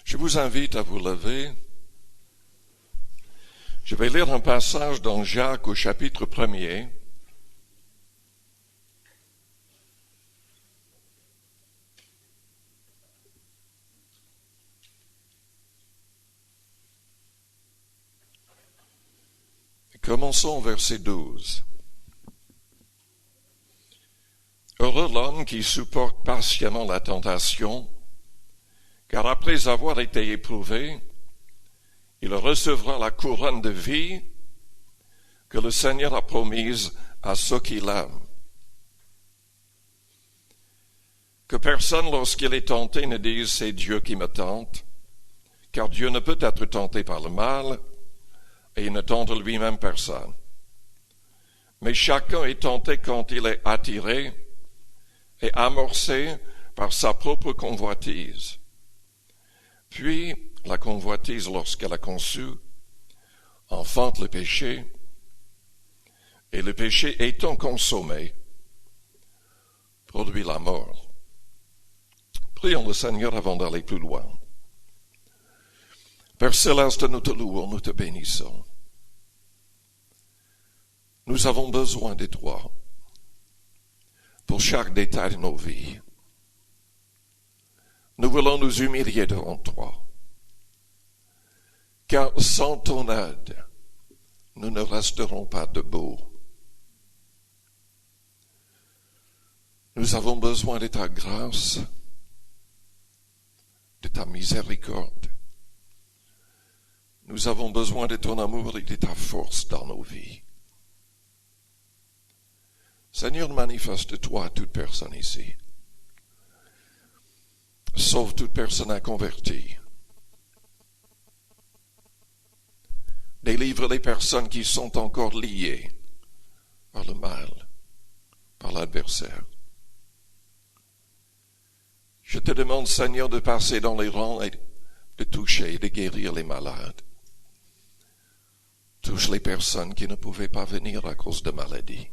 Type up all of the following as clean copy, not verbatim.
Je vous invite à vous lever. Je vais lire un passage dans Jacques au chapitre 1er. Commençons au verset 12. Heureux l'homme qui supporte patiemment la tentation, car après avoir été éprouvé, il recevra la couronne de vie que le Seigneur a promise à ceux qui l'aiment. Que personne, lorsqu'il est tenté, ne dise « c'est Dieu qui me tente », car Dieu ne peut être tenté par le mal, et il ne tente lui-même personne. Mais chacun est tenté quand il est attiré et amorcé par sa propre convoitise. Puis, la convoitise, lorsqu'elle a conçu, enfante le péché, et le péché étant consommé, produit la mort. Prions le Seigneur avant d'aller plus loin. Père Céleste, nous te louons, nous te bénissons. Nous avons besoin de toi pour chaque détail de nos vies. Nous voulons nous humilier devant toi, car sans ton aide, nous ne resterons pas debout. Nous avons besoin de ta grâce, de ta miséricorde. Nous avons besoin de ton amour et de ta force dans nos vies. Seigneur, manifeste-toi à toute personne ici. Sauve toute personne inconvertie. Délivre les personnes qui sont encore liées par le mal, par l'adversaire. Je te demande, Seigneur, de passer dans les rangs et de toucher et de guérir les malades. Touche les personnes qui ne pouvaient pas venir à cause de maladies.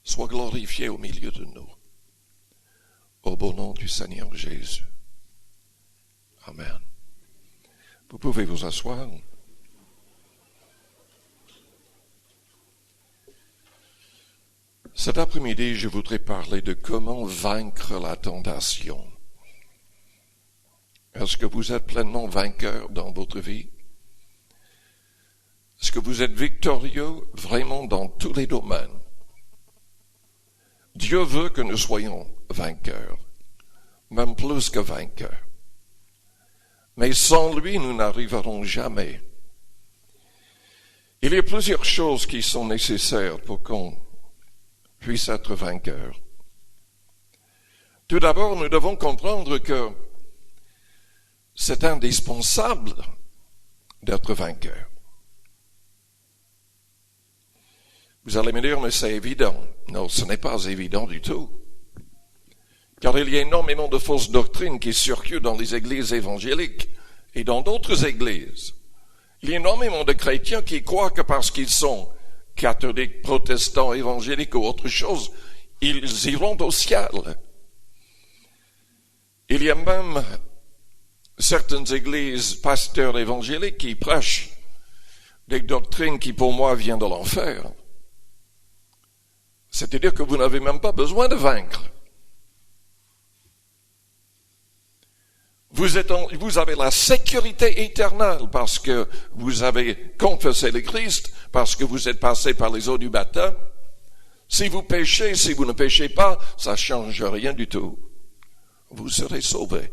Sois glorifié au milieu de nous. Au beau nom du Seigneur Jésus. Amen. Vous pouvez vous asseoir. Cet après-midi, je voudrais parler de comment vaincre la tentation. Est-ce que vous êtes pleinement vainqueur dans votre vie? Est-ce que vous êtes victorieux vraiment dans tous les domaines? Dieu veut que nous soyons vainqueurs, même plus que vainqueurs. Mais sans lui, nous n'arriverons jamais. Il y a plusieurs choses qui sont nécessaires pour qu'on puisse être vainqueur. Tout d'abord, nous devons comprendre que c'est indispensable d'être vainqueur. Vous allez me dire, mais c'est évident. Non, ce n'est pas évident du tout. Car il y a énormément de fausses doctrines qui circulent dans les églises évangéliques et dans d'autres églises. Il y a énormément de chrétiens qui croient que parce qu'ils sont catholiques, protestants, évangéliques ou autre chose, ils iront au ciel. Il y a même certaines églises, pasteurs évangéliques qui prêchent des doctrines qui pour moi viennent de l'enfer. C'est-à-dire que vous n'avez même pas besoin de vaincre. Vous avez la sécurité éternelle parce que vous avez confessé le Christ, parce que vous êtes passé par les eaux du baptême. Si vous péchez, si vous ne péchez pas, ça ne change rien du tout. Vous serez sauvés.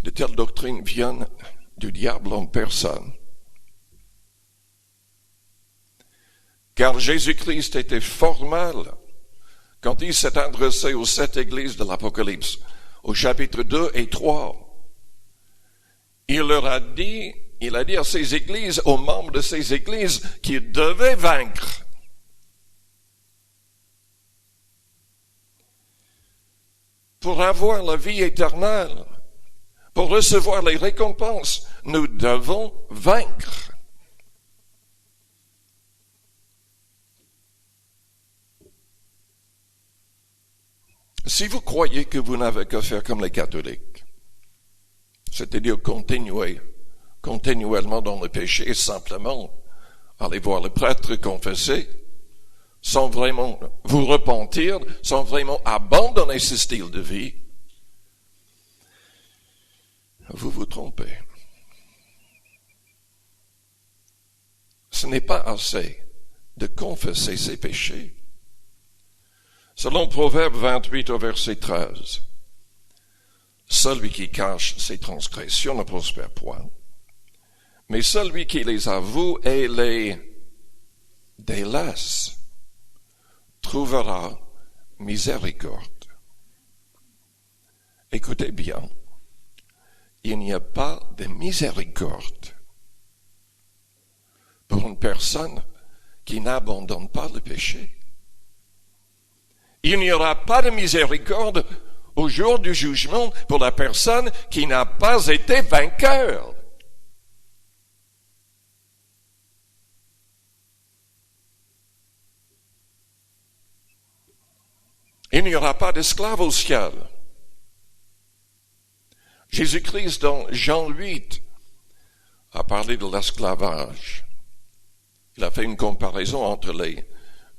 De telles doctrines viennent du diable en personne. Car Jésus-Christ était formel quand il s'est adressé aux 7 églises de l'Apocalypse, au chapitre 2 et 3. Il a dit à ces églises, aux membres de ces églises, qu'ils devaient vaincre. Pour avoir la vie éternelle, pour recevoir les récompenses, nous devons vaincre. Si vous croyez que vous n'avez qu'à faire comme les catholiques, c'est-à-dire continuellement dans le péché et simplement aller voir le prêtre confesser, sans vraiment vous repentir, sans vraiment abandonner ce style de vie, vous vous trompez. Ce n'est pas assez de confesser ses péchés. Selon Proverbe 28 au verset 13, celui qui cache ses transgressions ne prospère point, mais celui qui les avoue et les délaisse trouvera miséricorde. Écoutez bien, il n'y a pas de miséricorde pour une personne qui n'abandonne pas le péché. Il n'y aura pas de miséricorde au jour du jugement pour la personne qui n'a pas été vainqueur. Il n'y aura pas d'esclave au ciel. Jésus-Christ, dans Jean 8, a parlé de l'esclavage. Il a fait une comparaison entre les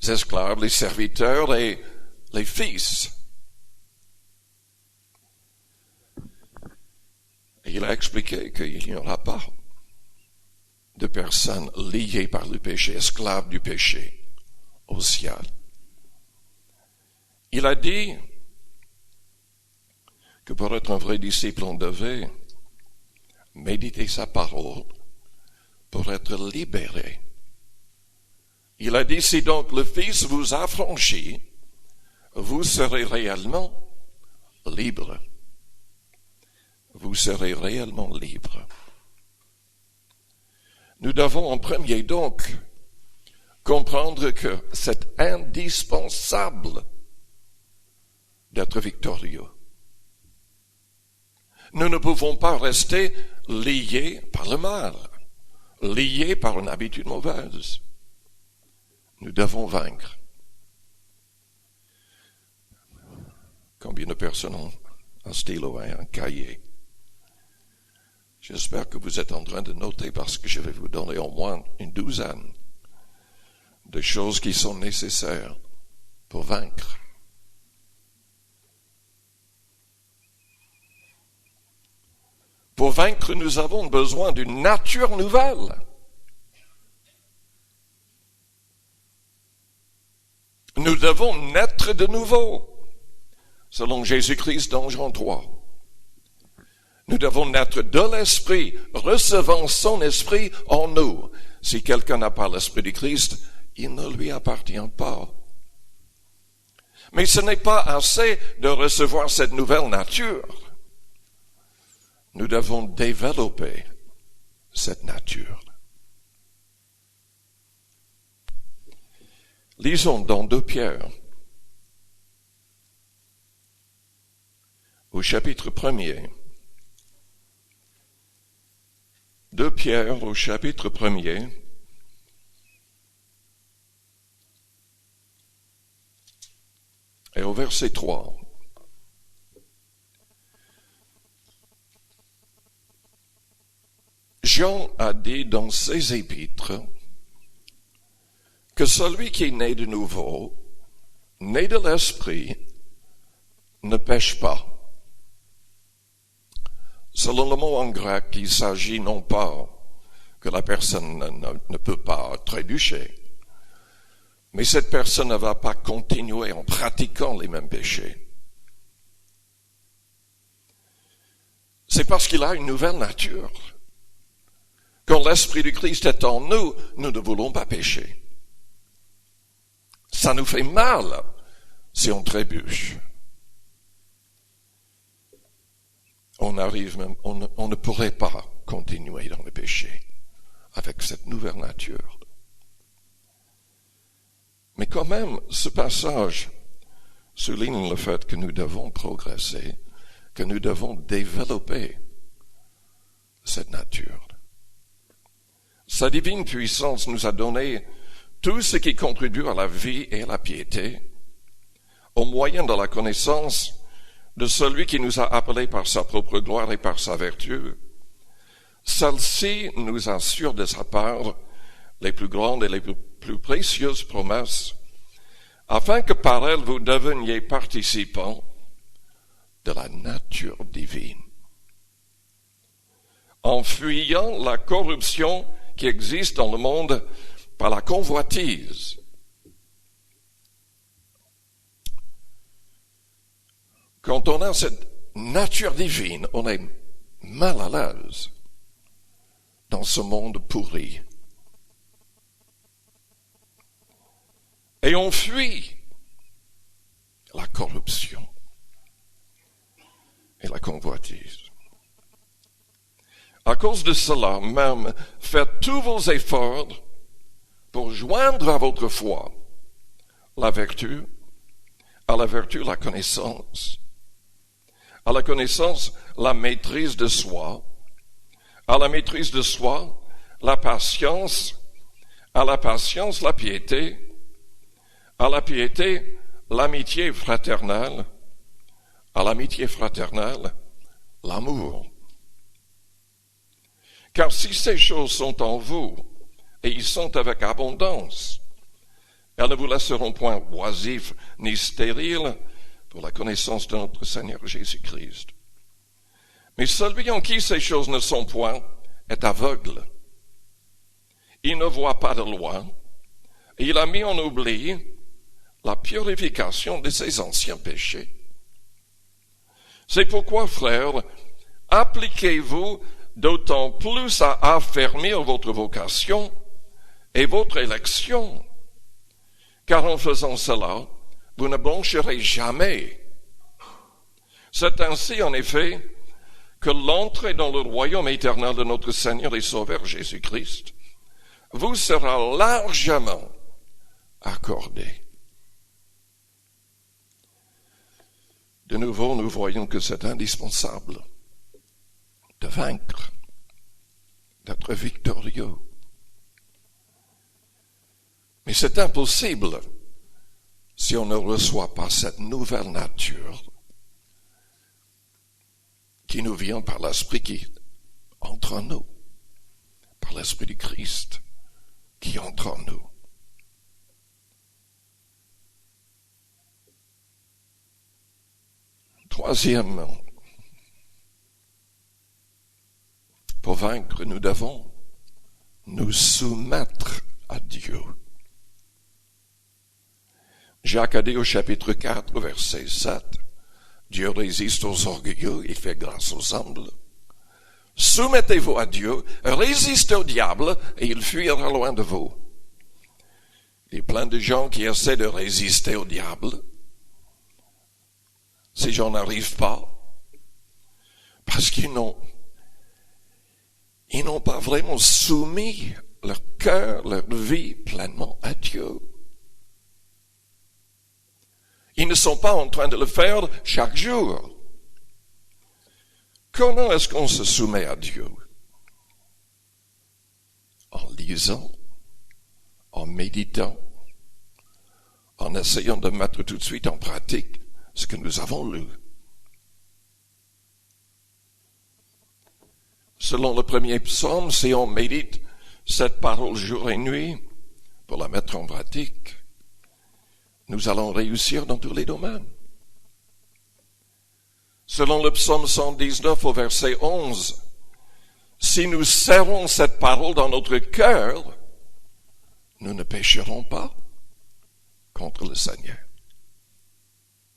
esclaves, les serviteurs et les fils. Et il a expliqué qu'il n'y aura pas de personnes liées par le péché, esclaves du péché, au ciel. Il a dit que pour être un vrai disciple, on devait méditer sa parole pour être libéré. Il a dit, si donc le Fils vous affranchit, vous serez réellement libre. Vous serez réellement libre. Nous devons en premier donc comprendre que c'est indispensable d'être victorieux. Nous ne pouvons pas rester liés par le mal, liés par une habitude mauvaise. Nous devons vaincre. Combien de personnes ont un stylo et un cahier? J'espère que vous êtes en train de noter parce que je vais vous donner au moins une douzaine de choses qui sont nécessaires pour vaincre. Pour vaincre, nous avons besoin d'une nature nouvelle. Nous devons naître de nouveau, selon Jésus-Christ dans Jean 3. Nous devons naître de l'Esprit, recevant son Esprit en nous. Si quelqu'un n'a pas l'Esprit du Christ, il ne lui appartient pas. Mais ce n'est pas assez de recevoir cette nouvelle nature. Nous devons développer cette nature. Lisons dans 2 Pierre, au chapitre 1er. 2 Pierre, au chapitre 1er. Et au verset 3. Jean a dit dans ses épîtres que celui qui est né de nouveau, né de l'Esprit, ne pêche pas. Selon le mot en grec, il s'agit non pas que la personne ne peut pas trébucher, mais cette personne ne va pas continuer en pratiquant les mêmes péchés. C'est parce qu'il a une nouvelle nature. Quand l'Esprit du Christ est en nous, nous ne voulons pas pécher. Ça nous fait mal si on trébuche. On ne pourrait pas continuer dans le péché avec cette nouvelle nature. Mais quand même, ce passage souligne le fait que nous devons progresser, que nous devons développer cette nature. Sa divine puissance nous a donné tout ce qui contribue à la vie et à la piété, au moyen de la connaissance de celui qui nous a appelés par sa propre gloire et par sa vertu, celle-ci nous assure de sa part les plus grandes et les plus précieuses promesses, afin que par elles vous deveniez participants de la nature divine, en fuyant la corruption qui existe dans le monde par la convoitise. Quand on a cette nature divine, on est mal à l'aise dans ce monde pourri. Et on fuit la corruption et la convoitise. À cause de cela, même, faites tous vos efforts pour joindre à votre foi la vertu, à la vertu la connaissance, à la connaissance la maîtrise de soi, à la maîtrise de soi la patience, à la patience la piété, à la piété l'amitié fraternelle, à l'amitié fraternelle l'amour. Car si ces choses sont en vous, et ils sont avec abondance, elles ne vous laisseront point oisifs ni stériles pour la connaissance de notre Seigneur Jésus-Christ. Mais celui en qui ces choses ne sont point est aveugle. Il ne voit pas de loin, et il a mis en oubli la purification de ses anciens péchés. C'est pourquoi, frères, appliquez-vous d'autant plus à affermir votre vocation et votre élection, car en faisant cela, vous ne blanchirez jamais. C'est ainsi, en effet, que l'entrée dans le royaume éternel de notre Seigneur et Sauveur Jésus-Christ vous sera largement accordée. De nouveau, nous voyons que c'est indispensable de vaincre, d'être victorieux. Mais c'est impossible si on ne reçoit pas cette nouvelle nature qui nous vient par l'Esprit qui entre en nous, par l'Esprit du Christ qui entre en nous. Troisièmement, pour vaincre, nous devons nous soumettre à Dieu. Jacques a dit au chapitre 4, verset 7, Dieu résiste aux orgueilleux, il fait grâce aux humbles. Soumettez-vous à Dieu, résistez au diable et il fuira loin de vous. Il y a plein de gens qui essaient de résister au diable. Ces gens n'arrivent pas parce qu'ils n'ont pas vraiment soumis leur cœur, leur vie pleinement à Dieu. Ils ne sont pas en train de le faire chaque jour. Comment est-ce qu'on se soumet à Dieu? En lisant, en méditant, en essayant de mettre tout de suite en pratique ce que nous avons lu. Selon le premier psaume, si on médite cette parole jour et nuit pour la mettre en pratique, nous allons réussir dans tous les domaines. Selon le psaume 119 au verset 11, si nous serrons cette parole dans notre cœur, nous ne pécherons pas contre le Seigneur.